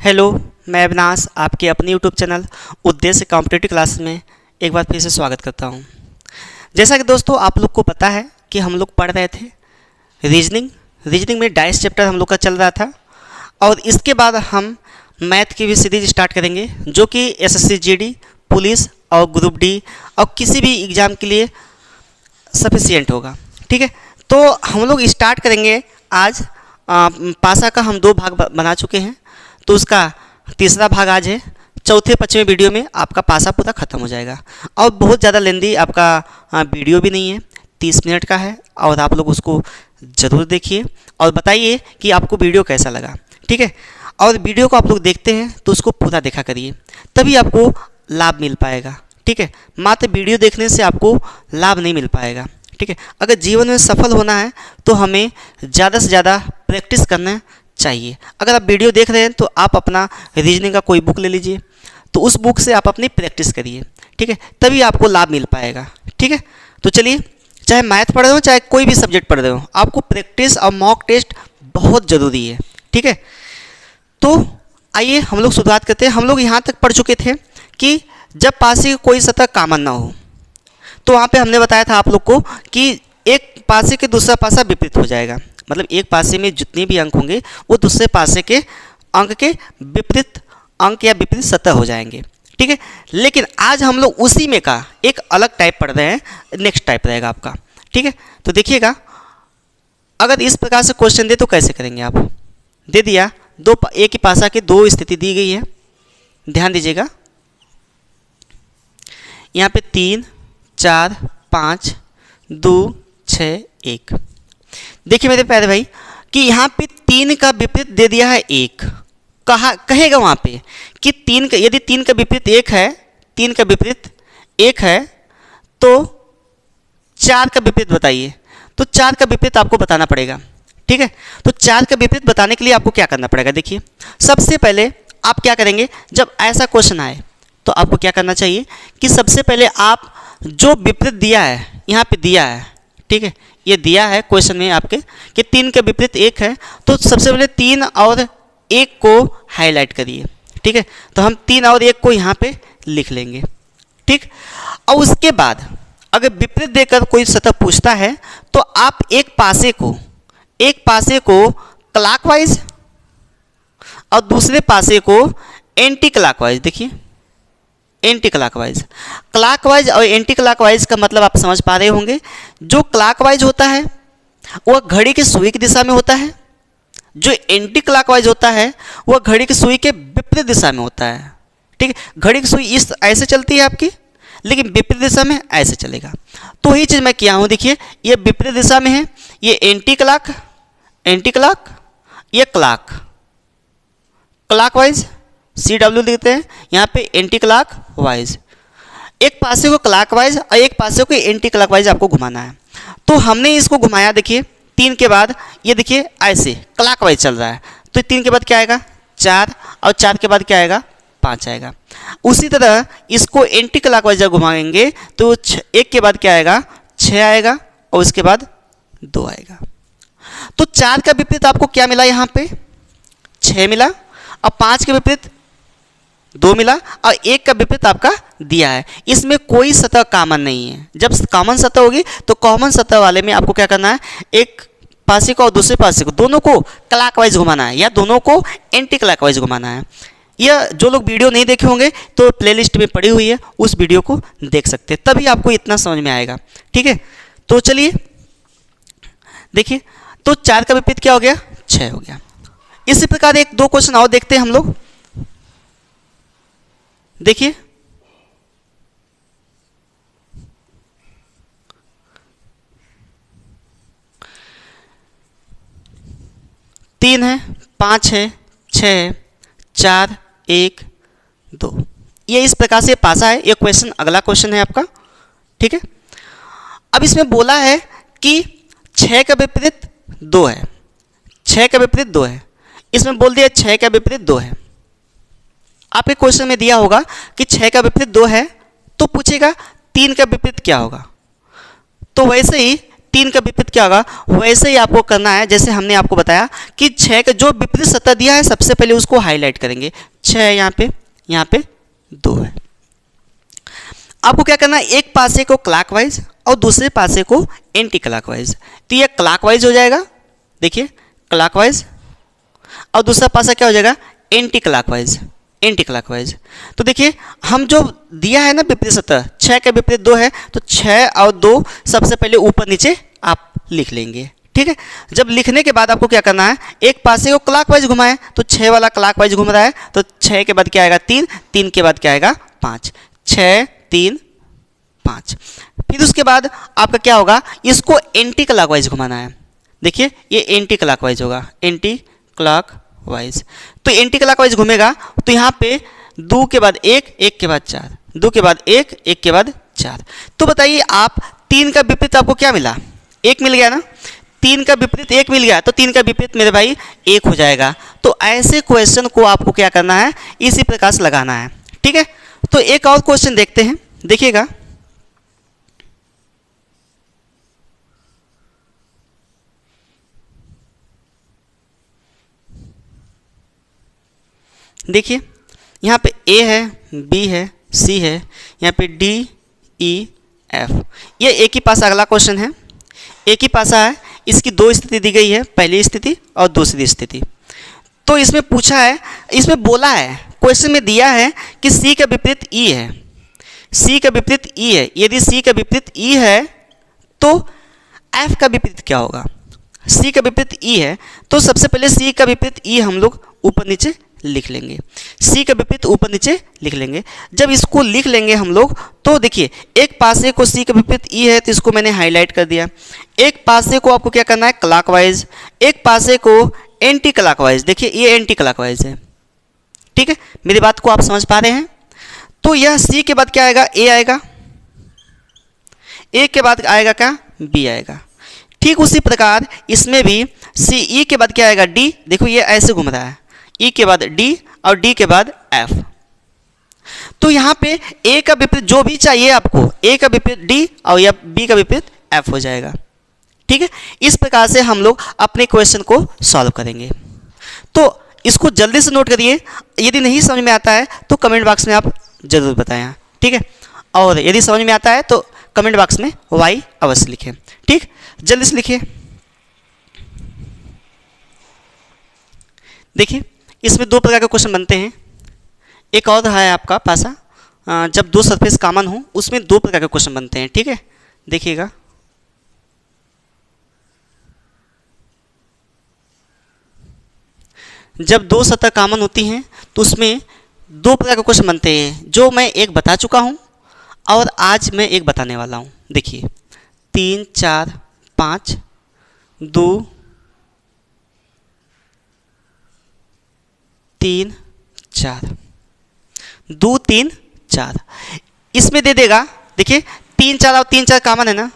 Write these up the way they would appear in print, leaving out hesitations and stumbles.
Hello, मैं अविनाश आपके अपने यूट्यूब चैनल उद्देश्य कॉम्पिटिटिव क्लास में एक बार फिर से स्वागत करता हूं। जैसा कि दोस्तों आप लोग को पता है कि हम लोग पढ़ रहे थे रीजनिंग में डाइस चैप्टर हम लोग का चल रहा था और इसके बाद हम मैथ की भी सीरीज स्टार्ट करेंगे जो कि एसएससी जीडी, पुलिस और ग्रुप डी और किसी भी एग्ज़ाम के लिए सफिशिएंट होगा। ठीक है, तो हम लोग स्टार्ट करेंगे आज। पासा का हम 2 भाग बना चुके हैं, तो उसका तीसरा भाग आज है। चौथे 5वें वीडियो में आपका पासा पूरा ख़त्म हो जाएगा और बहुत ज़्यादा लेंदी आपका वीडियो भी नहीं है, 30 मिनट का है और आप लोग उसको ज़रूर देखिए और बताइए कि आपको वीडियो कैसा लगा। ठीक है, और वीडियो को आप लोग देखते हैं तो उसको पूरा देखा करिए, तभी आपको लाभ मिल पाएगा। ठीक है, मात्र वीडियो देखने से आपको लाभ नहीं मिल पाएगा। ठीक है, अगर जीवन में सफल होना है तो हमें ज़्यादा से ज़्यादा प्रैक्टिस करना चाहिए। अगर आप वीडियो देख रहे हैं तो आप अपना रीजनिंग का कोई बुक ले लीजिए, तो उस बुक से आप अपनी प्रैक्टिस करिए। ठीक है, तभी आपको लाभ मिल पाएगा। ठीक है, तो चलिए, चाहे मैथ पढ़ रहे हो चाहे कोई भी सब्जेक्ट पढ़ रहे हो, आपको प्रैक्टिस और मॉक टेस्ट बहुत ज़रूरी है। ठीक है, तो आइए हम लोग शुरुआत करते हैं। हम लोग यहाँ तक पढ़ चुके थे कि जब पासे की कोई सतह कॉमन ना हो, तो वहाँ पे हमने बताया था आप लोग को कि एक पासे के दूसरा पासा विपरीत हो जाएगा। मतलब एक पासे में जितने भी अंक होंगे वो दूसरे पासे के अंक के विपरीत अंक या विपरीत सतह हो जाएंगे। ठीक है, लेकिन आज हम लोग उसी में का एक अलग टाइप पढ़ रहे हैं, नेक्स्ट टाइप रहेगा आपका। ठीक है, तो देखिएगा, अगर इस प्रकार से क्वेश्चन दे तो कैसे करेंगे आप। दे दिया एक ही पासा की 2 स्थिति दी गई है, ध्यान दीजिएगा। यहाँ पे 3, 4, 5, 2, 6, 1। देखिए मेरे प्यारे भाई कि यहाँ पे 3 का विपरीत दे दिया है 1। कहेगा वहाँ पे कि 3 का, यदि 3 का विपरीत 1 है, 3 का विपरीत 1 है तो 4 का विपरीत बताइए। तो 4 का विपरीत आपको बताना पड़ेगा। ठीक है, तो 4 का विपरीत बताने के लिए आपको क्या करना पड़ेगा। देखिए, सबसे पहले आप क्या करेंगे, जब ऐसा क्वेश्चन आए तो आपको क्या करना चाहिए कि सबसे पहले आप जो विपरीत दिया है, यहाँ पे दिया है, ठीक है, ये दिया है क्वेश्चन में आपके कि 3 का विपरीत 1 है, तो सबसे पहले 3 और 1 को हाईलाइट करिए। ठीक है, तो हम 3 और 1 को यहाँ पे लिख लेंगे। ठीक, और उसके बाद अगर विपरीत देकर कोई सतह पूछता है तो आप एक पासे को क्लॉकवाइज और दूसरे पासे को एंटी क्लॉकवाइज। देखिए, एंटी क्लॉकवाइज, क्लॉकवाइज और एंटी क्लॉकवाइज का मतलब आप समझ पा रहे होंगे। जो क्लॉकवाइज होता है वह घड़ी की सुई की दिशा में होता है, जो एंटी क्लॉकवाइज होता है वह घड़ी की सुई के विपरीत दिशा में होता है। ठीक है, घड़ी की सुई इस ऐसे चलती है आपकी, लेकिन विपरीत दिशा में ऐसे चलेगा। तो वही चीज़ मैं किया हूँ। देखिए, ये विपरीत दिशा में है, ये एंटी क्लॉक, ये क्लॉकवाइज CW लिखते हैं, यहाँ पे एंटी क्लॉक वाइज। एक पासे को क्लॉकवाइज और एक पासे को एंटी क्लॉकवाइज आपको घुमाना है। तो हमने इसको घुमाया, देखिए 3 के बाद ये देखिए ऐसे क्लॉकवाइज चल रहा है, तो 3 के बाद क्या आएगा 4 और 4 के बाद क्या आएगा 5 आएगा। उसी तरह इसको एंटी क्लॉकवाइज जब घुमाएंगे तो 1 के बाद क्या आएगा 6 आएगा और उसके बाद 2 आएगा। तो 4 का विपरीत आपको क्या मिला, यहाँ पे 6 मिला और 5 के विपरीत 2 मिला और 1 का विपरीत आपका दिया है। इसमें कोई सतह कॉमन नहीं है। जब कॉमन सतह होगी तो कॉमन सतह वाले में आपको क्या करना है, एक पासे को और दूसरे पासे को दोनों को क्लॉकवाइज घुमाना है या दोनों को एंटी क्लॉकवाइज घुमाना है। यह जो लोग वीडियो नहीं देखे होंगे तो प्लेलिस्ट में पड़ी हुई है, उस वीडियो को देख सकते हैं, तभी आपको इतना समझ में आएगा। ठीक है, तो चलिए देखिए, तो 4 का विपरीत क्या हो गया 6 हो गया। इसी प्रकार 1-2 क्वेश्चन और देखते हैं हम लोग। देखिए, तीन है, 5 है, 6 है, 4, 1, 2। ये इस प्रकार से पासा है। ये क्वेश्चन, अगला क्वेश्चन है आपका। ठीक है, अब इसमें बोला है कि 6 का विपरीत 2 है, 6 का विपरीत 2 है। इसमें बोल दिया 6 का विपरीत 2 है। आपके क्वेश्चन में दिया होगा कि 6 का विपरीत 2 है, तो पूछेगा 3 का विपरीत क्या होगा। तो वैसे ही 3 का विपरीत क्या होगा, वैसे ही आपको करना है जैसे हमने आपको बताया कि 6 का जो विपरीत सतह दिया है सबसे पहले उसको हाईलाइट करेंगे। 6 है यहाँ पे 2 है। आपको क्या करना है, एक पासे को क्लॉकवाइज और दूसरे पासे को एंटी क्लॉकवाइज। तो ये क्लॉकवाइज हो जाएगा, देखिए क्लॉकवाइज, और दूसरा पासा क्या हो जाएगा, एंटी क्लॉकवाइज। एंटी क्लॉकवाइज तो देखिए हम जो दिया है ना विपरीत सतह, 6 का विपरीत 2 है, तो 6 और 2 सबसे पहले ऊपर नीचे आप लिख लेंगे। ठीक है, जब लिखने के बाद आपको क्या करना है, एक पासे को क्लॉकवाइज घुमाएं तो 6 वाला क्लॉकवाइज घूम रहा है, तो 6 के बाद क्या आएगा 3, 3 के बाद क्या आएगा 5, 6 3 5। फिर उसके बाद आपका क्या होगा, इसको एंटी क्लॉकवाइज घुमाना है। देखिए ये एंटी क्लॉकवाइज होगा, एंटी क्लॉकवाइज। तो एंटी क्लॉकवाइज घूमेगा तो यहाँ पे 2 के बाद 1, 1 के बाद 4, 2 के बाद 1, 1 के बाद 4। तो बताइए आप 3 का विपरीत आपको क्या मिला, 1 मिल गया ना, 3 का विपरीत 1 मिल गया, तो 3 का विपरीत मेरे भाई 1 हो जाएगा। तो ऐसे क्वेश्चन को आपको क्या करना है, इसी प्रकार से लगाना है। ठीक है, तो एक और क्वेश्चन देखते हैं, देखिएगा। देखिए यहाँ पे ए है, बी है, सी है, यहाँ पे डी ई एफ। ये एक ही पासा, अगला क्वेश्चन है, एक ही पासा है, इसकी 2 स्थिति दी गई है, पहली स्थिति और दूसरी स्थिति। तो इसमें पूछा है, इसमें बोला है, क्वेश्चन में दिया है कि सी का विपरीत ई है, सी का विपरीत ई है। यदि सी का विपरीत ई है तो एफ का विपरीत क्या होगा, सी का विपरीत ई है, तो सबसे पहले सी का विपरीत ई हम लोग ऊपर नीचे लिख लेंगे, सी का विपरीत ऊपर नीचे लिख लेंगे। जब इसको लिख लेंगे हम लोग तो देखिए एक पासे को सी का विपरीत ई है तो इसको मैंने हाईलाइट कर दिया, एक पासे को आपको क्या करना है क्लॉकवाइज, एक पासे को एंटी क्लॉकवाइज। देखिए ये एंटी क्लॉकवाइज है। ठीक है, मेरी बात को आप समझ पा रहे हैं। तो यह सी के बाद क्या आएगा, ए आएगा, ए के बाद आएगा क्या, बी आएगा। ठीक उसी प्रकार इसमें भी सी, ई के बाद क्या आएगा, डी। देखो ये ऐसे घूम रहा है, ई के बाद डी और डी के बाद एफ। तो यहाँ पे ए का विपरीत जो भी चाहिए आपको, ए का विपरीत डी और या बी का विपरीत एफ हो जाएगा। ठीक है, इस प्रकार से हम लोग अपने क्वेश्चन को सॉल्व करेंगे। तो इसको जल्दी से नोट करिए, यदि नहीं समझ में आता है तो कमेंट बॉक्स में आप जरूर बताएं। ठीक है, और यदि समझ में आता है तो कमेंट बॉक्स में वाई अवश्य लिखें। ठीक, जल्दी से लिखिए। देखिए इसमें 2 प्रकार के क्वेश्चन बनते हैं। एक और है आपका पासा, जब 2 सरफेस कॉमन हो उसमें 2 प्रकार के क्वेश्चन बनते हैं। ठीक है, देखिएगा। जब 2 सतह कॉमन होती हैं तो उसमें 2 प्रकार के क्वेश्चन बनते हैं, जो मैं एक बता चुका हूं और आज मैं एक बताने वाला हूं। देखिए 3 4 5 2 3 4, 2 3 4 इसमें दे देगा। देखिए 3 4 और 3 4 कॉमन है ना,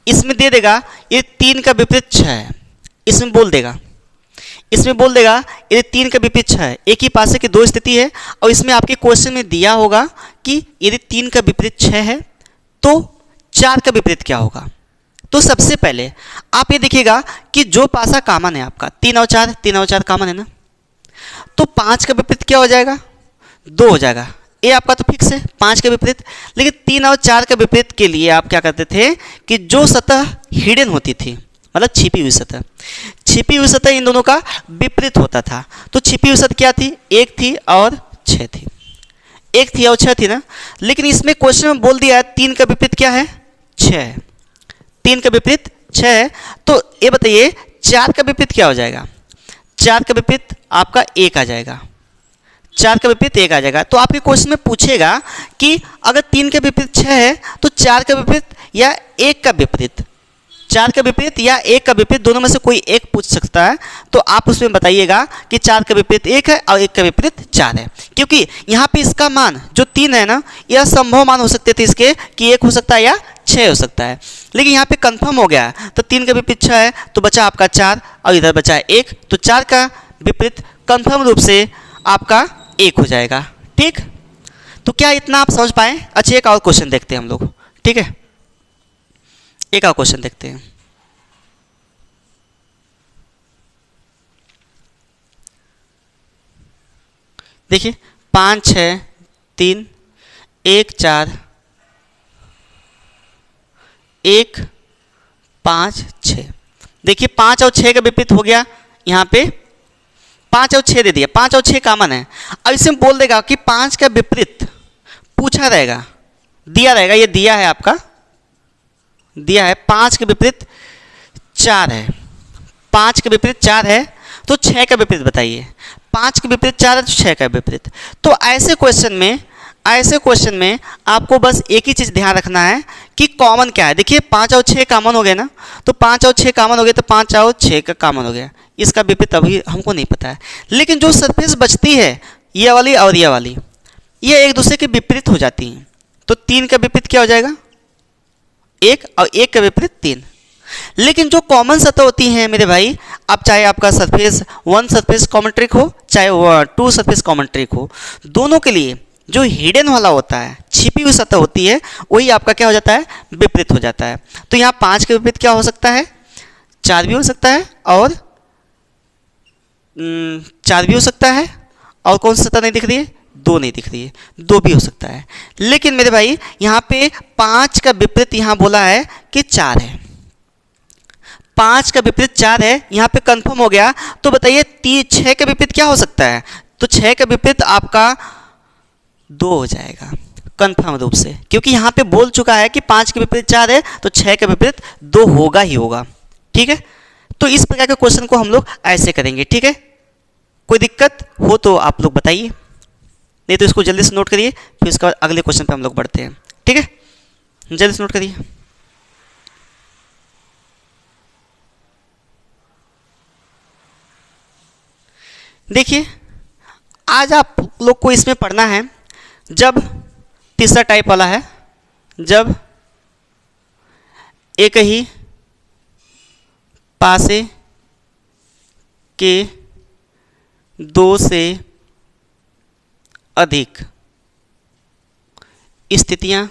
इसमें दे देगा ये 3 का विपरीत 6 है, इसमें बोल देगा, इसमें बोल देगा ये 3 का विपरीत 6 है। एक ही पासे की 2 स्थिति है और इसमें आपके क्वेश्चन में दिया होगा कि यदि 3 का विपरीत 6 है तो 4 का विपरीत क्या होगा। तो सबसे पहले आप ये देखिएगा कि जो पासा कॉमन है आपका 3 और 4, 3 और 4 कॉमन है ना, तो 5 का विपरीत क्या हो जाएगा, 2 हो जाएगा। ये आपका तो फिक्स है 5 का विपरीत। लेकिन 3 और 4 का विपरीत के लिए आप क्या करते थे कि जो सतह हिडन होती थी, मतलब छिपी हुई सतह, छिपी हुई सतह इन दोनों का विपरीत होता था। तो छिपी हुई सतह क्या थी, 1 थी और 6 थी, 1 थी और 6 थी ना। लेकिन इसमें क्वेश्चन में बोल दिया है 3 का विपरीत क्या है, 6 है, 3 का विपरीत 6 है। तो ये बताइए 4 का विपरीत क्या हो जाएगा, 4 का विपरीत आपका 1 आ जाएगा, 4 का विपरीत 1 आ जाएगा। तो आपके क्वेश्चन में पूछेगा कि अगर 3 का विपरीत 6 है तो 4 का विपरीत या 1 का विपरीत, 4 का विपरीत या 1 का विपरीत दोनों में से कोई एक पूछ सकता है। तो आप उसमें बताइएगा कि 4 का विपरीत 1 है और 1 का विपरीत 4 है, क्योंकि यहाँ पे इसका मान जो 3 है ना, यह संभव मान हो सकते थे इसके कि 1 हो सकता है या 6 हो सकता है। लेकिन यहाँ पे कंफर्म हो गया है, तो 3 का विपरीत 6 है तो बचा आपका 4 और इधर बचा 1, तो 4 का विपरीत कंफर्म रूप से आपका 1 हो जाएगा। ठीक, तो क्या इतना आप समझ पाए। अच्छा एक और क्वेश्चन देखते हैं हम लोग। ठीक है, एक और क्वेश्चन देखते हैं। देखिए 5 6 3 1 4 1 5 6। देखिए 5 और 6 का विपरीत हो गया, यहाँ पे 5 और 6 दे दिया, 5 और 6 कॉमन है। अब इसमें बोल देगा कि 5 का विपरीत पूछा रहेगा, दिया रहेगा, ये दिया है आपका, दिया है 5 के विपरीत 4 है, 5 के विपरीत 4 है, तो 6 का विपरीत बताइए। 5 के विपरीत 4 है तो 6 का विपरीत। तो ऐसे क्वेश्चन में आपको बस एक ही चीज़ ध्यान रखना है कि कॉमन क्या है। देखिए 5 और 6 कॉमन हो गए ना, तो 5 और 6 कॉमन हो गए, तो 5 और 6 का कॉमन हो गया। इसका विपरीत अभी हमको नहीं पता है, लेकिन जो सरफेस बचती है ये वाली और ये वाली, ये एक दूसरे के विपरीत हो जाती हैं। तो 3 का विपरीत क्या हो जाएगा 1, और 1 का विपरीत 3। लेकिन जो कॉमन सतह होती हैं मेरे भाई, अब चाहे आपका सरफेस 1 सरफेस कॉमन ट्रिक हो, चाहे 2 सरफेस कॉमन ट्रिक हो, दोनों के लिए जो हिडन वाला होता है, छिपी हुई सतह होती है, वही आपका क्या हो जाता है, विपरीत हो जाता है। तो यहाँ 5 के विपरीत क्या हो सकता है, 4 भी हो सकता है, और 4 भी हो सकता है, और कौन सी सतह नहीं दिख रही है, 2 नहीं दिख रही है, 2 भी हो सकता है। लेकिन मेरे भाई यहाँ पे 5 का विपरीत यहाँ बोला है कि 4 है, 5 का विपरीत 4 है, यहाँ पे कंफर्म हो गया। तो बताइए 6 का विपरीत क्या हो सकता है, तो 6 का विपरीत आपका 2 हो जाएगा कंफर्म रूप से, क्योंकि यहाँ पे बोल चुका है कि 5 के विपरीत 4 है, तो 6 का विपरीत 2 होगा ही होगा। ठीक है, तो इस प्रकार के क्वेश्चन को हम लोग ऐसे करेंगे। ठीक है, कोई दिक्कत हो तो आप लोग बताइए, नहीं तो इसको जल्दी से नोट करिए, फिर उसके बाद अगले क्वेश्चन पे हम लोग बढ़ते हैं। ठीक है, जल्दी से नोट करिए। देखिए आज आप लोग को इसमें पढ़ना है, जब तीसरा टाइप वाला है, जब एक ही पासे के 2 से अधिक स्थितियां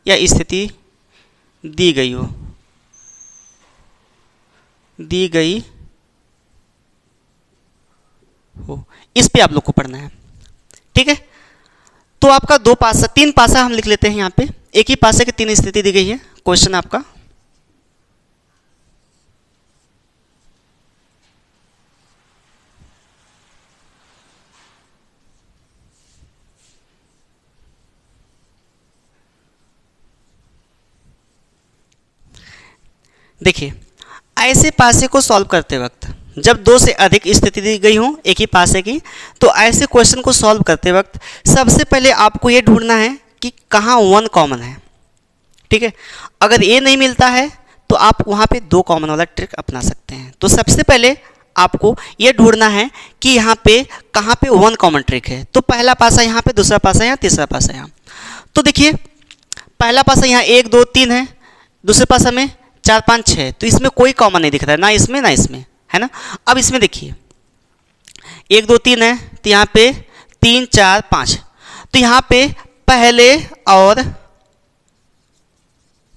या स्थिति दी गई हो, इस पे आप लोग को पढ़ना है। ठीक है, तो आपका 3 पासा हम लिख लेते हैं यहाँ पे, एक ही पासे की 3 स्थिति दी गई है। क्वेश्चन आपका देखिए, ऐसे पासे को सॉल्व करते वक्त जब 2 से अधिक स्थिति दी गई हो एक ही पासे की, तो ऐसे क्वेश्चन को सॉल्व करते वक्त सबसे पहले आपको ये ढूंढना है कि कहाँ 1 कॉमन है। ठीक है, अगर ये नहीं मिलता है तो आप वहाँ पे 2 कॉमन वाला ट्रिक अपना सकते हैं। तो सबसे पहले आपको ये ढूंढना है कि यहाँ पे कहाँ पे 1 कॉमन ट्रिक है। तो पहला पासा यहाँ पे, दूसरा पासा यहाँ, तीसरा पासा यहाँ। तो देखिए पहला पासा यहाँ 1 2 3 है, दूसरे पासा में 4 5 6, तो इसमें कोई कॉमन नहीं दिख रहा है, ना इसमें ना इसमें, है ना। अब इसमें देखिए 1 2 3 है, तो यहाँ पे 3 4 5, तो यहाँ पे पहले और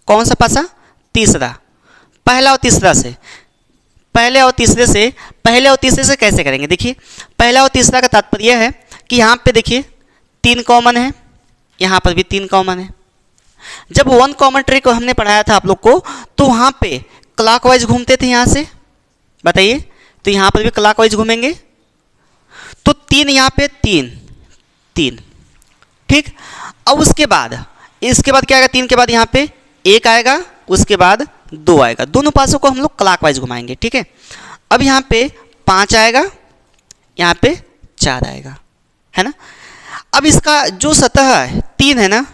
कौन सा पासा, तीसरा, पहला और तीसरा से, पहले और तीसरे से कैसे करेंगे। देखिए पहला और तीसरा का तात्पर्य है कि यहाँ पे देखिए 3 कॉमन है, यहाँ पर भी 3 कॉमन है। जब 1 कॉमन ट्रिक हमने पढ़ाया था आप लोग को, तो वहाँ पे क्लॉकवाइज घूमते थे यहाँ से, बताइए, तो यहाँ पर भी क्लॉकवाइज घूमेंगे, तो 3 यहाँ पे 3, ठीक। अब उसके बाद इसके बाद क्या आएगा, 3 के बाद यहाँ पे 1 आएगा, उसके बाद 2 आएगा, दोनों पासों को हम लोग क्लॉकवाइज घुमाएंगे। ठीक है, अब यहाँ पे 5 आएगा, यहाँ पे 4 आएगा, है ना। अब इसका जो सतह है 3 है ना,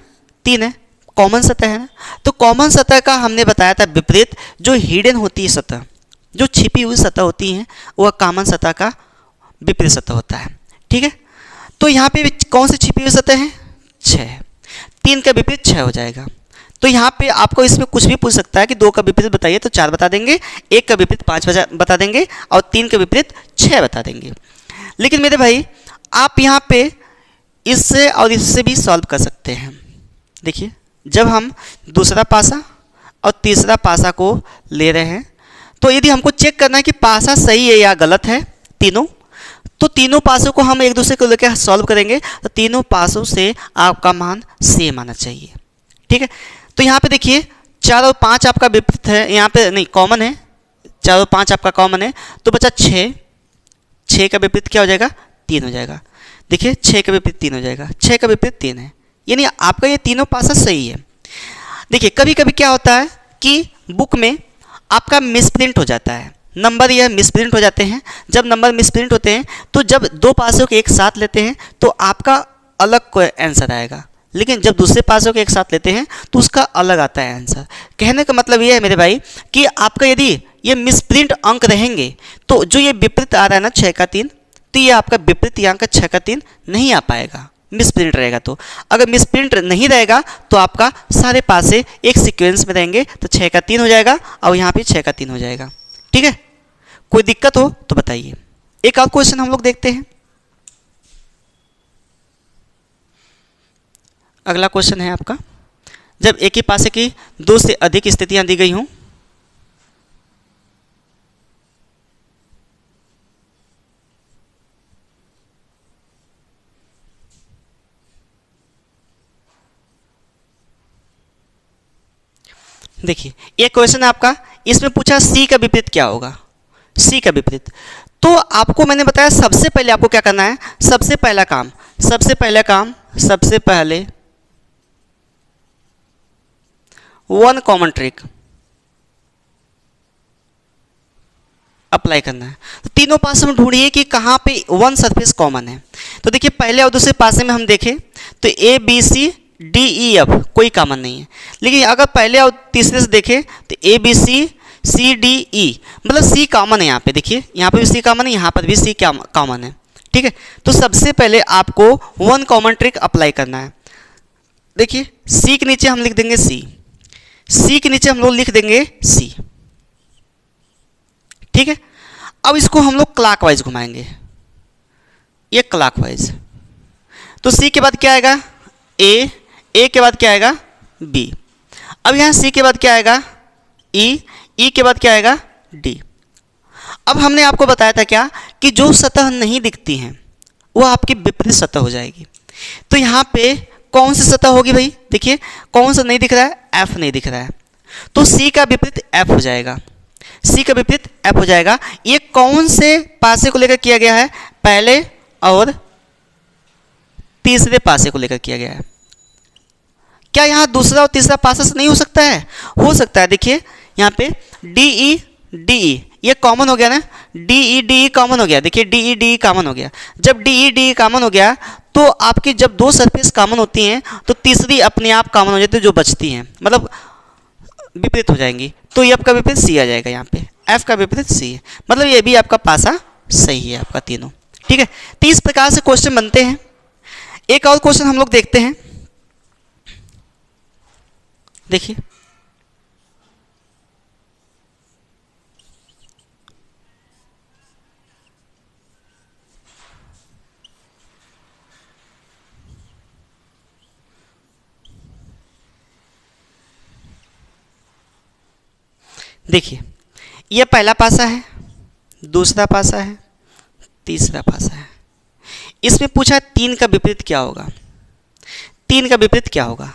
3 है, कॉमन सतह है ना, तो कॉमन सतह का हमने बताया था विपरीत जो हिडन होती है सतह, जो छिपी हुई सतह होती है, वह कॉमन सतह का विपरीत सतह होता है। ठीक है, तो यहाँ पे कौन सी छिपी हुई सतह है, 6, 3 का विपरीत 6 हो जाएगा। तो यहाँ पे आपको इसमें कुछ भी पूछ सकता है कि 2 का विपरीत बताइए, तो 4 बता देंगे, 1 का विपरीत 5 बता देंगे, और 3 का विपरीत 6 बता देंगे। लेकिन मेरे भाई आप यहाँ पे इससे और इससे भी सॉल्व कर सकते हैं। देखिए जब हम दूसरा पासा और तीसरा पासा को ले रहे हैं, तो यदि हमको चेक करना है कि पासा सही है या गलत है तीनों, तो तो तीनों पासों को हम एक दूसरे को लेकर सॉल्व करेंगे तो तीनों पासों से आपका मान सेम आना चाहिए। ठीक है, तो यहाँ पे देखिए 4 और 5 आपका विपरीत है, यहाँ पे नहीं कॉमन है, 4 और 5 आपका कॉमन है, तो बचा 6, 6 का विपरीत क्या हो जाएगा 3 हो जाएगा। देखिए 6 का विपरीत 3 हो जाएगा, 6 का विपरीत 3 है, यानी आपका ये तीनों पासा सही है। देखिए कभी कभी क्या होता है कि बुक में आपका मिसप्रिंट हो जाता है, नंबर यह मिसप्रिंट हो जाते हैं। जब नंबर मिसप्रिंट होते हैं तो जब दो पासों के एक साथ लेते हैं तो आपका अलग कोई आंसर आएगा, लेकिन जब दूसरे पासों के एक साथ लेते हैं तो उसका अलग आता है आंसर। कहने का मतलब ये है मेरे भाई कि आपका यदि ये मिसप्रिंट अंक रहेंगे तो जो ये विपरीत आ रहा है ना 6 का 3, तो ये आपका विपरीत अंक 6 का 3 नहीं आ पाएगा, मिसप्रिंट रहेगा। तो अगर मिसप्रिंट नहीं रहेगा तो आपका सारे पासे एक सीक्वेंस में रहेंगे, तो 6 का 3 हो जाएगा और यहाँ पे 6 का 3 हो जाएगा। ठीक है, कोई दिक्कत हो तो बताइए। एक और क्वेश्चन हम लोग देखते हैं। अगला क्वेश्चन है आपका, जब एक ही पासे की 2 से अधिक स्थितियां दी गई हों देखिए ये क्वेश्चन है आपका, इसमें पूछा सी का विपरीत क्या होगा, सी का विपरीत। तो आपको मैंने बताया सबसे पहले आपको क्या करना है, सबसे पहले वन कॉमन ट्रिक अप्लाई करना है। तो तीनों पासे में ढूंढिए कि कहाँ पे वन सरफेस कॉमन है। तो देखिए पहले और दूसरे पासे में हम देखें तो A B C D E F कोई कॉमन नहीं है, लेकिन अगर पहले और तीसरे से देखें तो A B C C D ई मतलब सी कॉमन है। यहाँ पे देखिए यहाँ पे भी सी कॉमन है, यहाँ पर भी सी कॉमन है। ठीक है, तो सबसे पहले आपको वन कॉमन ट्रिक अप्लाई करना है। देखिए सी के नीचे हम लिख देंगे सी के नीचे हम लोग लिख देंगे सी। ठीक है, अब इसको हम लोग क्लॉकवाइज घुमाएंगे, ये क्लॉकवाइज। तो सी के बाद क्या आएगा ए के बाद क्या आएगा बी। अब यहाँ सी के बाद क्या आएगा ई के बाद क्या आएगा डी। अब हमने आपको बताया था क्या कि जो सतह नहीं दिखती हैं वो आपकी विपरीत सतह हो जाएगी। तो यहाँ पे कौन सी सतह होगी भाई, देखिए कौन सा नहीं दिख रहा है, एफ नहीं दिख रहा है, तो सी का विपरीत एफ हो जाएगा, सी का विपरीत एफ हो जाएगा। ये कौन से पासे को लेकर किया गया है, पहले और तीसरे पासे को लेकर किया गया है। क्या यहाँ दूसरा और तीसरा पासा से नहीं हो सकता है, हो सकता है। देखिए यहाँ पे डी ई ये कॉमन हो गया ना, डी ई कॉमन हो गया। देखिए डी ई कॉमन हो गया। जब डी ई कॉमन हो गया तो आपकी जब दो सरफेस कॉमन होती हैं तो तीसरी अपने आप कॉमन हो जाती है, जो बचती हैं मतलब विपरीत हो जाएंगी। तो एफ का विपरीत सी आ जाएगा, यहाँ पे एफ का विपरीत सी है, मतलब ये भी आपका पासा सही है आपका तीनों। ठीक है, तो इस प्रकार से क्वेश्चन बनते हैं। एक और क्वेश्चन हम लोग देखते हैं। देखिए देखिए ये पहला पासा है, दूसरा पासा है, तीसरा पासा है। इसमें पूछा 3 का विपरीत क्या होगा, 3 का विपरीत क्या होगा।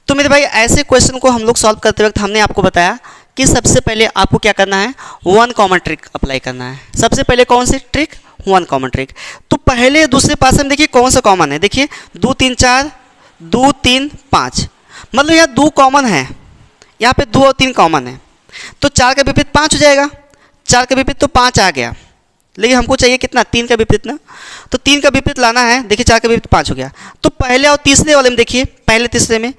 तो मेरे भाई ऐसे क्वेश्चन को हम लोग सॉल्व करते वक्त हमने आपको बताया कि सबसे पहले आपको क्या करना है, वन कॉमन ट्रिक अप्लाई करना है। सबसे पहले कौन सी ट्रिक, वन कॉमन ट्रिक। तो पहले दूसरे पासे में देखिए कौन सा कॉमन है, देखिए 2 3 4 2 3 5 मतलब यहाँ 2 कॉमन है, यहाँ पे 2 और 3 कॉमन है। तो 4 का विपरीत 5 हो जाएगा, 4 का विपरीत तो 5 आ गया, लेकिन हमको चाहिए कितना, 3 का विपरीत ना। तो 3 का विपरीत लाना है। देखिए 4 का विपरीत 5 हो गया। तो पहले और तीसरे वाले में देखिए, पहले तीसरे में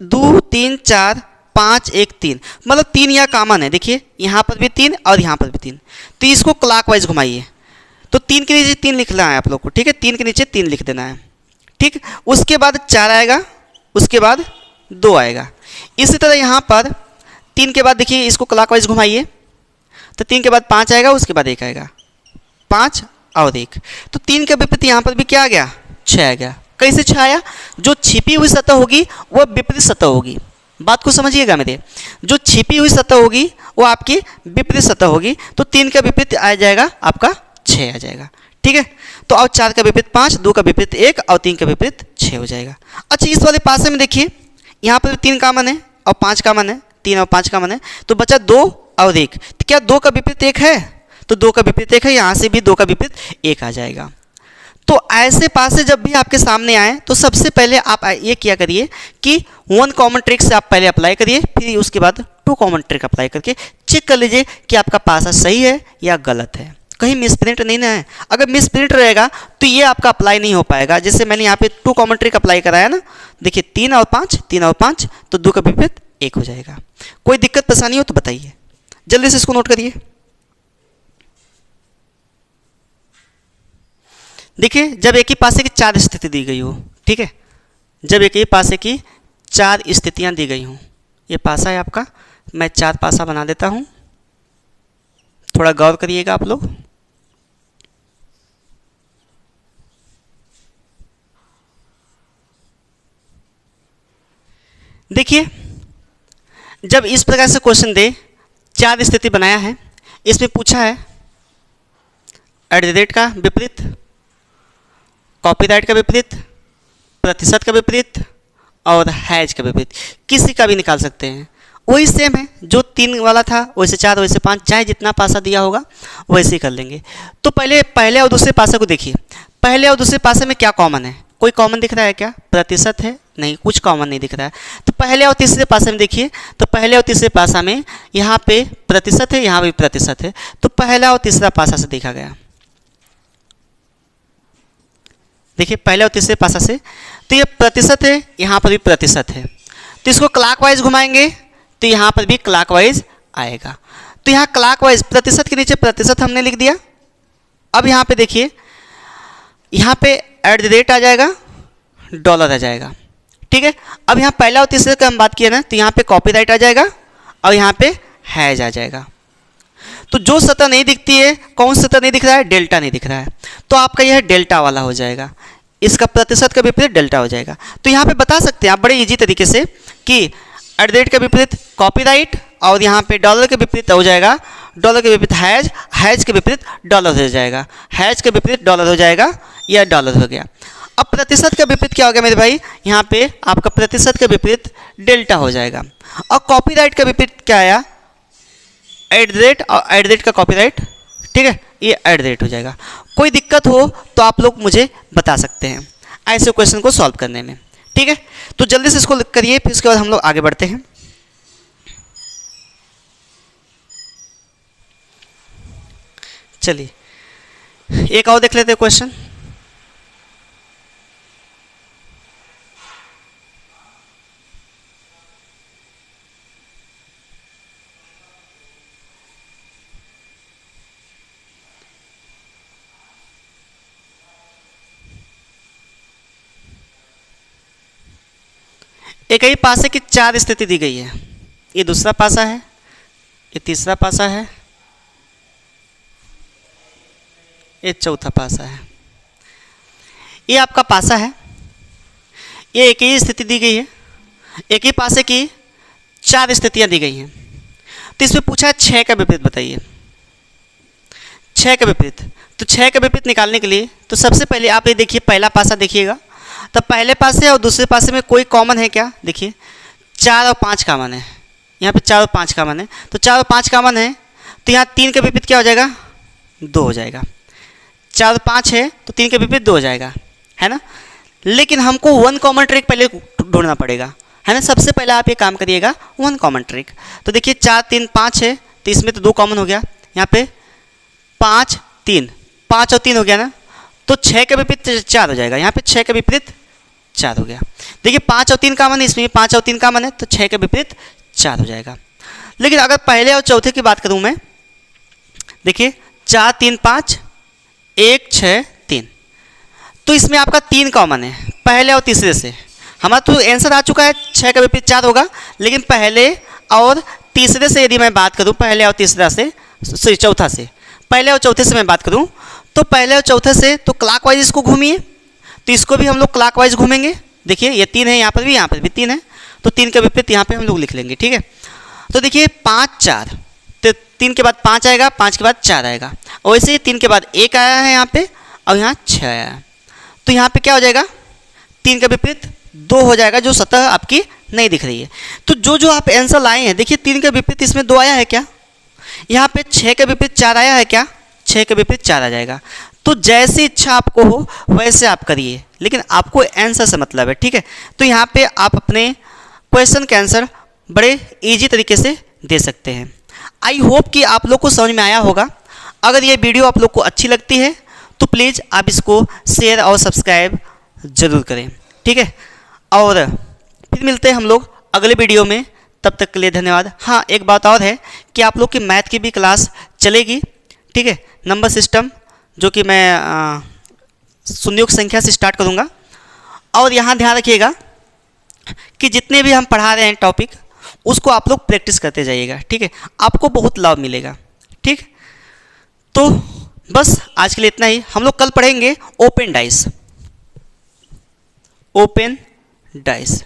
2 3 4 5 1 3 मतलब 3 यहाँ कॉमन है। देखिए यहाँ पर भी 3 और यहाँ पर भी 3, तो इसको क्लॉकवाइज घुमाइए। तो 3 के नीचे 3 लिखना है आप लोग को। ठीक है, 3 के नीचे 3 लिख देना है। ठीक, उसके बाद 4 आएगा, उसके बाद 2 आएगा। इसी तरह यहाँ पर 3 के बाद देखिए इसको क्लॉकवाइज घुमाइए, तो 3 के बाद 5 आएगा, उसके बाद 1 आएगा, 5 और 1। तो 3 का विपरीत यहाँ पर भी क्या आ गया, 6 आ गया। कैसे 6 आया, जो छिपी हुई सतह होगी वह विपरीत सतह होगी। बात को समझिएगा मेरे, जो छिपी हुई सतह होगी वो आपकी विपरीत सतह होगी। तो 3 का विपरीत आ जाएगा आपका 6 आ जाएगा। ठीक है, तो और 4 का विपरीत 5, 2 का विपरीत 1 और 3 का विपरीत 6 हो जाएगा। अच्छा, इस वाले पासे में देखिए, यहाँ पर 3 कॉमन है और 5 कॉमन है, 3 और 5 कॉमन है, तो बचा 2 और 1। तो क्या 2 का विपरीत 1 है? तो 2 का विपरीत 1 है, यहाँ से भी 2 का विपरीत 1 आ जाएगा। तो ऐसे पासे जब भी आपके सामने आए तो सबसे पहले आप ये किया करिए कि 1 कॉमन ट्रिक से आप पहले अप्लाई करिए, फिर उसके बाद 2 कॉमन ट्रिक अप्लाई करके चेक कर लीजिए कि आपका पासा सही है या गलत है, कहीं मिसप्रिंट नहीं ना है। अगर मिसप्रिंट रहेगा तो ये आपका अप्लाई नहीं हो पाएगा। जैसे मैंने यहाँ पे 2 कॉमन ट्रिक अप्लाई कराया ना, देखिए 3 और 5, 3 और 5, तो 2 का विपरीत 1 हो जाएगा। कोई दिक्कत परेशानी हो तो बताइए, जल्दी से इसको नोट करिए। देखिए, जब एक ही पासे की 4 स्थिति दी गई हो, ठीक है, जब एक ही पासे की 4 स्थितियां दी गई हों, ये पासा है आपका, मैं 4 पासा बना देता हूं, थोड़ा गौर करिएगा आप लोग। देखिए, जब इस प्रकार से क्वेश्चन दे, 4 स्थिति बनाया है, इसमें पूछा है एट द रेट का विपरीत, कॉपीराइट का विपरीत, प्रतिशत का विपरीत और हैज का विपरीत, किसी का भी निकाल सकते हैं। वही सेम है, जो 3 वाला था वैसे 4 वैसे 5, चाहे जितना पासा दिया होगा वैसे ही कर लेंगे। तो पहले और दूसरे पासे को देखिए, पहले और दूसरे पासे में क्या कॉमन है? कोई कॉमन दिख रहा है क्या? प्रतिशत है? नहीं, कुछ कॉमन नहीं दिख रहा है। तो पहले और तीसरे पासे में देखिए, तो पहले और तीसरे पासा में यहाँ पे प्रतिशत है, यहाँ भी प्रतिशत है, तो पहला और तीसरा पासा से देखा गया। देखिए, पहले और तीसरे पासा से तो ये प्रतिशत है, यहाँ पर भी प्रतिशत है, तो इसको क्लॉकवाइज घुमाएंगे तो यहाँ पर भी क्लॉकवाइज आएगा। तो यहाँ क्लॉकवाइज प्रतिशत के नीचे प्रतिशत हमने लिख दिया। अब यहाँ पे देखिए, यहाँ पे एट द रेट आ जाएगा, डॉलर आ जाएगा, ठीक है। अब यहाँ पहला और तीसरे का हम बात किया ना, तो यहाँ पे कॉपीराइट आ जाएगा और यहाँ पे हैज आ जाएगा। तो जो सतह नहीं दिखती है, कौन सा सतह नहीं दिख रहा है? डेल्टा नहीं दिख रहा है, तो आपका यह डेल्टा वाला हो जाएगा, इसका प्रतिशत का विपरीत डेल्टा हो जाएगा। तो यहाँ पे बता सकते हैं आप बड़े इजी तरीके से कि एट द रेट का विपरीत कॉपीराइट और यहाँ पे डॉलर के विपरीत हो जाएगा, डॉलर के विपरीत हैज, हैज के विपरीत डॉलर हो जाएगा, हैज के विपरीत डॉलर हो जाएगा, यह डॉलर हो गया। अब प्रतिशत का विपरीत क्या हो गया मेरे भाई? यहाँ पे आपका प्रतिशत का विपरीत डेल्टा हो जाएगा। और कॉपीराइट का विपरीत क्या आया? एट द रेट, और एट द रेट का कॉपीराइट, ठीक है, ये एट द रेट हो जाएगा। कोई दिक्कत हो तो आप लोग मुझे बता सकते हैं ऐसे क्वेश्चन को सॉल्व करने में, ठीक है। तो जल्दी से इसको करिए, फिर उसके बाद हम लोग आगे बढ़ते हैं। चलिए एक और देख लेते हैं क्वेश्चन। एक ही पासे की 4 स्थिति दी गई है, ये दूसरा पासा है, ये तीसरा पासा है, ये चौथा पासा है। ये आपका पासा है, ये एक ही स्थिति दी गई है, एक ही पासे की 4 स्थितियां दी गई हैं। तो इसमें पूछा है 6 का विपरीत बताइए, 6 का विपरीत। तो 6 का विपरीत निकालने के लिए तो सबसे पहले आप ये देखिए, पहला पासा देखिएगा, तो पहले पासे और दूसरे पासे में कोई कॉमन है क्या? देखिए 4 और 5 कॉमन है, यहाँ पे 4 और 5 कॉमन है, तो 4 और 5 कॉमन है, तो यहाँ 3 का विपरीत क्या हो जाएगा? 2 हो जाएगा। 4 और 5 है तो 3 के विपरीत 2 हो जाएगा, है ना। लेकिन हमको 1 कॉमन ट्रिक पहले ढूंढना पड़ेगा, है ना। सबसे पहले आप ये काम करिएगा 1 कॉमन ट्रिक। तो देखिए 4 3 5 है, तो इसमें तो 2 कॉमन हो गया, यहाँ पे 5 3, 5 और 3 हो गया ना, तो 6 के विपरीत 4 हो जाएगा, यहाँ पे 6 के विपरीत 4 हो गया। देखिए 5 और 3 कॉमन है, इसमें 5 और 3 कॉमन है, तो 6 के विपरीत 4 हो जाएगा। लेकिन अगर पहले और चौथे की बात करूँ मैं, देखिए 4 3 5 1 6 3, तो इसमें आपका 3 कॉमन है पहले और तीसरे से। हमारा तो आंसर आ चुका है 6 का विपरीत 4 होगा, लेकिन पहले और तीसरे से यदि मैं बात करूं, पहले और तीसरा से, चौथा से, पहले और चौथे से मैं बात करूं, तो पहले और चौथे से तो क्लॉकवाइज इसको घूमिए, तो इसको भी हम लोग क्लॉकवाइज घूमेंगे। देखिए ये 3 है, यहाँ पर भी 3 है, तो 3 का विपरीत यहाँ पे हम लोग लिख लेंगे, ठीक है। तो देखिए 5 4, तो 3 के बाद 5 आएगा, 5 के बाद 4 आएगा, और वैसे ही 3 के बाद 1 आया है यहाँ पे, और यहाँ 6 आया। तो यहाँ पे क्या हो जाएगा, 3 का विपरीत 2 हो जाएगा, जो सतह आपकी नहीं दिख रही है। तो जो जो आप आंसर लाए हैं, देखिए 3 का विपरीत इसमें 2 आया है क्या, यहाँ पे 6 का विपरीत 4 आया है क्या, 6 के विपरीत 4 आ जाएगा। तो जैसी इच्छा आपको हो वैसे आप करिए, लेकिन आपको आंसर से मतलब है, ठीक है। तो यहाँ पे आप अपने क्वेश्चन के आंसर बड़े इजी तरीके से दे सकते हैं। आई होप कि आप लोग को समझ में आया होगा। अगर ये वीडियो आप लोग को अच्छी लगती है तो प्लीज़ आप इसको शेयर और सब्सक्राइब ज़रूर करें, ठीक है। और फिर मिलते हैं हम लोग अगले वीडियो में, तब तक के लिए धन्यवाद। हाँ, एक बात और है कि आप लोग की मैथ की भी क्लास चलेगी, ठीक है। नंबर सिस्टम जो कि मैं शून्यों की संख्या से स्टार्ट करूँगा। और यहाँ ध्यान रखिएगा कि जितने भी हम पढ़ा रहे हैं टॉपिक, उसको आप लोग प्रैक्टिस करते जाइएगा, ठीक है। आपको बहुत लाभ मिलेगा, ठीक। तो बस आज के लिए इतना ही। हम लोग कल पढ़ेंगे ओपन डाइस, ओपन डाइस,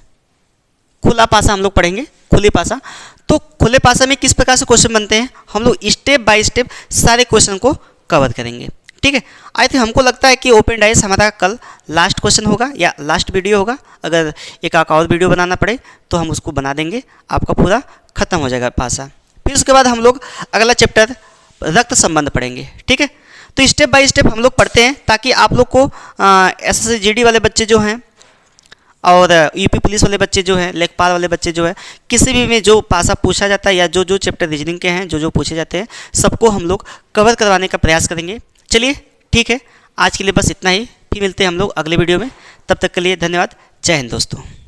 खुला पासा हम लोग पढ़ेंगे, खुली पासा। तो खुले पासा में किस प्रकार से क्वेश्चन बनते हैं, हम लोग स्टेप बाय स्टेप सारे क्वेश्चन को कवर करेंगे, ठीक है। आई थिंक हमको लगता है कि ओपन डाइस हमारा कल लास्ट क्वेश्चन होगा या लास्ट वीडियो होगा। अगर एक और वीडियो बनाना पड़े तो हम उसको बना देंगे, आपका पूरा खत्म हो जाएगा पासा। फिर उसके बाद हम लोग अगला चैप्टर रक्त संबंध पढ़ेंगे, ठीक है। तो स्टेप बाय स्टेप हम लोग पढ़ते हैं, ताकि आप लोग को SSC GD वाले बच्चे जो हैं और यूपी पुलिस वाले बच्चे जो हैं, लेखपाल वाले बच्चे जो है, किसी भी में जो पासा पूछा जाता है या जो जो चैप्टर रीजनिंग के हैं, जो जो पूछे जाते हैं, सबको हम लोग कवर करवाने का प्रयास करेंगे। चलिए ठीक है, आज के लिए बस इतना ही। फिर मिलते हैं हम लोग अगले वीडियो में, तब तक के लिए धन्यवाद। जय हिंद दोस्तों।